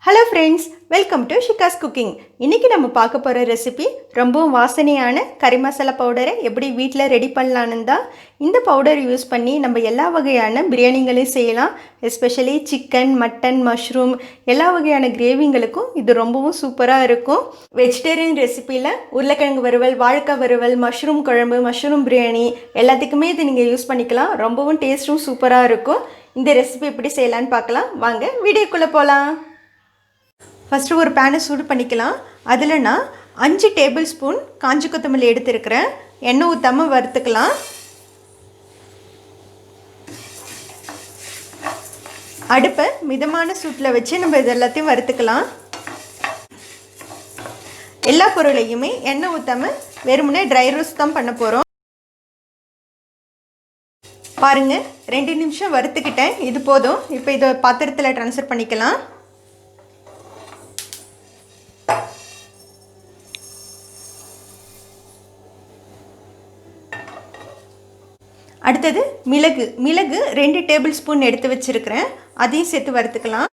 Hello friends, welcome to Shika's Cooking. இன்னைக்கு நம்ம பார்க்க போற ரெசிபி ரொம்பவும் வாசனையான கறி மசாலா பவுடரை எப்படி வீட்ல ரெடி பண்ணலாம்னு தான். இந்த பவுடர் யூஸ் பண்ணி நம்ம எல்லா வகையான பிரியாணிகளையும் செய்யலாம். எஸ்பெஷலி சிக்கன், மட்டன், மஷ்ரூம் எல்லா வகையான கிரேவிங்களுக்கும் இது ரொம்பவும் சூப்பரா இருக்கும். வெஜிடேரியன் ரெசிபில உருளைக்கிழங்கு வறுவல், வாழைக்காய் வறுவல், மஷ்ரூம் குழம்பு, மஷ்ரூம் பிரியாணி எல்லாத்துக்குமே இது நீங்க யூஸ் பண்ணிக்கலாம். ரொம்பவும் டேஸ்டும் சூப்பரா இருக்கும். இந்த ரெசிபி எப்படி செய்யலாம்னு பார்க்கலாம். வாங்க வீடியோக்குள்ள போலாம். ஃபஸ்ட்டு ஒரு பேனை சூடு பண்ணிக்கலாம். அதில் நான் 5 டேபிள் ஸ்பூன் காஞ்சி கொத்தமல்லி எடுத்துருக்கிறேன். எண்ணெய் ஊற்றாமல் வறுத்துக்கலாம். அடுப்பை மிதமான சூட்டில் வச்சு நம்ம இது எல்லாத்தையும் வறுத்துக்கலாம். எல்லா பொருளையுமே எண்ணெய் ஊற்றாமல் வெறுமனே ட்ரை ரோஸ்ட் தான் பண்ண போகிறோம். பாருங்கள், 2 நிமிஷம் வறுத்துக்கிட்டேன். இது போதும். இப்போ இதை பாத்திரத்தில் ட்ரான்ஸ்ஃபர் பண்ணிக்கலாம். அடுத்தது மிளகு 2 டேபிள் ஸ்பூன் எடுத்து வச்சிருக்கிறேன். அதையும் சேர்த்து வறுத்துக்கலாம்.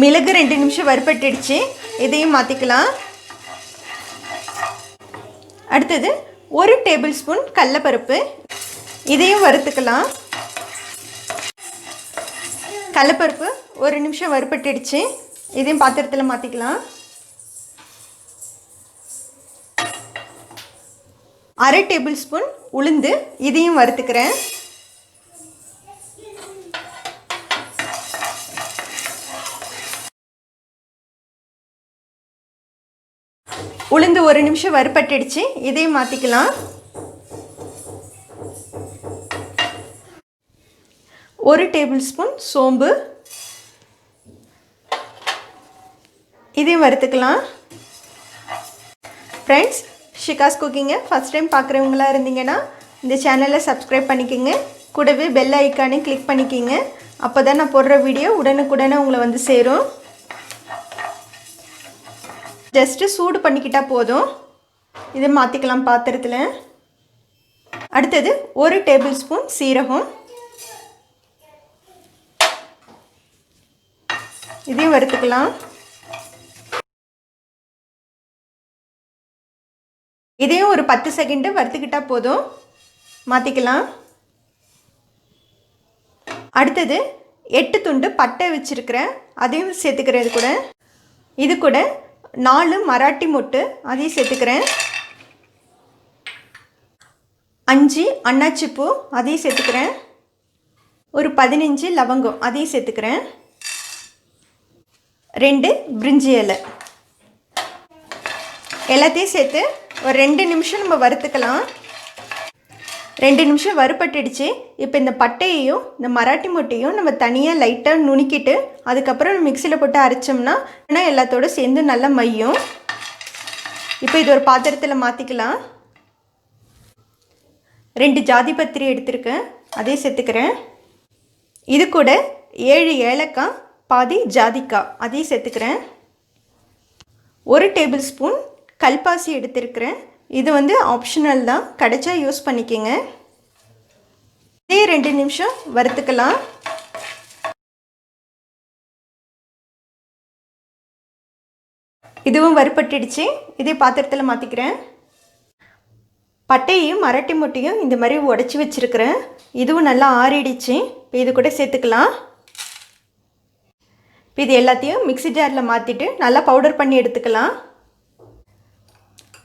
மிளகு 2 நிமிஷம் வறுபட்டுடுச்சு. இதையும் மாற்றிக்கலாம். அடுத்தது 1 டேபிள் ஸ்பூன் கடலைப்பருப்பு, இதையும் வறுத்துக்கலாம். கடலைப்பருப்பு 1 நிமிஷம் வறுபட்டுடுச்சு. இதையும் பாத்திரத்தில் மாற்றிக்கலாம். 1/2 டேபிள் ஸ்பூன் உளுந்து, இதையும் வறுத்துக்கிறேன். உளுந்து 1 நிமிஷம் வறுபட்டுடுச்சு. இதையும் மாற்றிக்கலாம். 1 டேபிள் ஸ்பூன் சோம்பு, இதையும் வறுத்துக்கலாம். ஃப்ரெண்ட்ஸ், ஷிகாஸ் குக்கிங்கை ஃபஸ்ட் டைம் பார்க்குறவங்களா இருந்தீங்கன்னா இந்த சேனலை சப்ஸ்கிரைப் பண்ணிக்கோங்க. கூடவே பெல் ஐக்கானே கிளிக் பண்ணிக்கிங்க. அப்போ தான் நான் போடுற வீடியோ உடனுக்குடனே உங்களை வந்து சேரும். ஜஸ்ட்டு சூடு பண்ணிக்கிட்டால் போதும். இதை மாற்றிக்கலாம் பாத்திரத்தில். அடுத்தது 1 டேபிள் ஸ்பூன் சீரகம், இதையும் வறுத்துக்கலாம். இதையும் ஒரு 10 செகண்டு வறுத்துக்கிட்டால் போதும். மாற்றிக்கலாம். அடுத்தது 8 துண்டு பட்டை வச்சுருக்கிறேன். அதையும் சேர்த்துக்கிறேன். இது கூட 4 மராட்டி மொட்டு, அதையும் சேர்த்துக்கிறேன். 5 அன்னாச்சி பூ, அதையும் சேர்த்துக்கிறேன். ஒரு 15 லவங்கம், அதையும் சேர்த்துக்கிறேன். 2 பிரிஞ்சி இலை, எல்லாத்தையும் சேர்த்து ஒரு 2 நிமிஷம் நம்ம வறுத்துக்கலாம். 2 நிமிஷம் வறுபட்டுடுச்சு. இப்போ இந்த பட்டையையும் இந்த மராட்டி மொட்டையும் நம்ம தனியாக லைட்டாக நுணுக்கிட்டு அதுக்கப்புறம் மிக்சியில் போட்டு அரைச்சோம்னா எல்லாத்தோடு சேர்ந்து நல்லா மையும். இப்போ இது ஒரு பாத்திரத்தில் மாற்றிக்கலாம். 2 ஜாதி பத்திரி எடுத்துருக்கேன், அதையும் சேர்த்துக்கிறேன். இது கூட 7 ஏலக்காய், பாதி ஜாதிக்காய், அதையும் சேர்த்துக்கிறேன். 1 டேபிள் ஸ்பூன் கல்பாசி எடுத்துருக்கிறேன். இது ஆப்ஷனல் தான், கிடைச்சா யூஸ் பண்ணிக்கோங்க. இதே 2 நிமிஷம் வறுத்துக்கலாம். இதுவும் வறுபட்டுடுச்சு. இதே பாத்திரத்தில் மாற்றிக்கிறேன். பட்டையும் மராட்டி மொட்டையும் இந்த மாதிரி உடச்சி வச்சுருக்கிறேன். இதுவும் நல்லா ஆறிடுச்சு. இப்போ இது கூட சேர்த்துக்கலாம். இப்போ இது எல்லாத்தையும் மிக்ஸி ஜாரில் மாற்றிட்டு நல்லா பவுடர் பண்ணி எடுத்துக்கலாம்.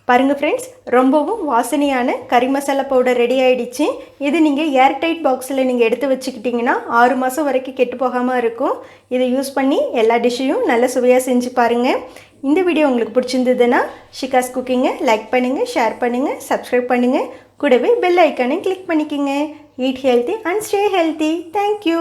பாருங்கள் ஃப்ரெண்ட்ஸ், ரொம்பவும் வாசனையான கறி மசாலா பவுடர் ரெடி ஆகிடுச்சு. இது நீங்கள் ஏர்டைட் பாக்ஸில் நீங்கள் எடுத்து வச்சுக்கிட்டிங்கன்னா 6 மாதம் வரைக்கும் கெட்டு போகாமல் இருக்கும். இதை யூஸ் பண்ணி எல்லா டிஷ்ஷையும் நல்ல சுவையாக செஞ்சு பாருங்கள். இந்த வீடியோ உங்களுக்கு பிடிச்சிருந்ததுன்னா ஷிகாஸ் குக்கிங்கை லைக் பண்ணுங்கள், ஷேர் பண்ணுங்கள், சப்ஸ்கிரைப் பண்ணுங்கள். கூடவே பெல் ஐக்கானை கிளிக் பண்ணிக்கோங்க. Eat healthy and stay healthy. Thank you.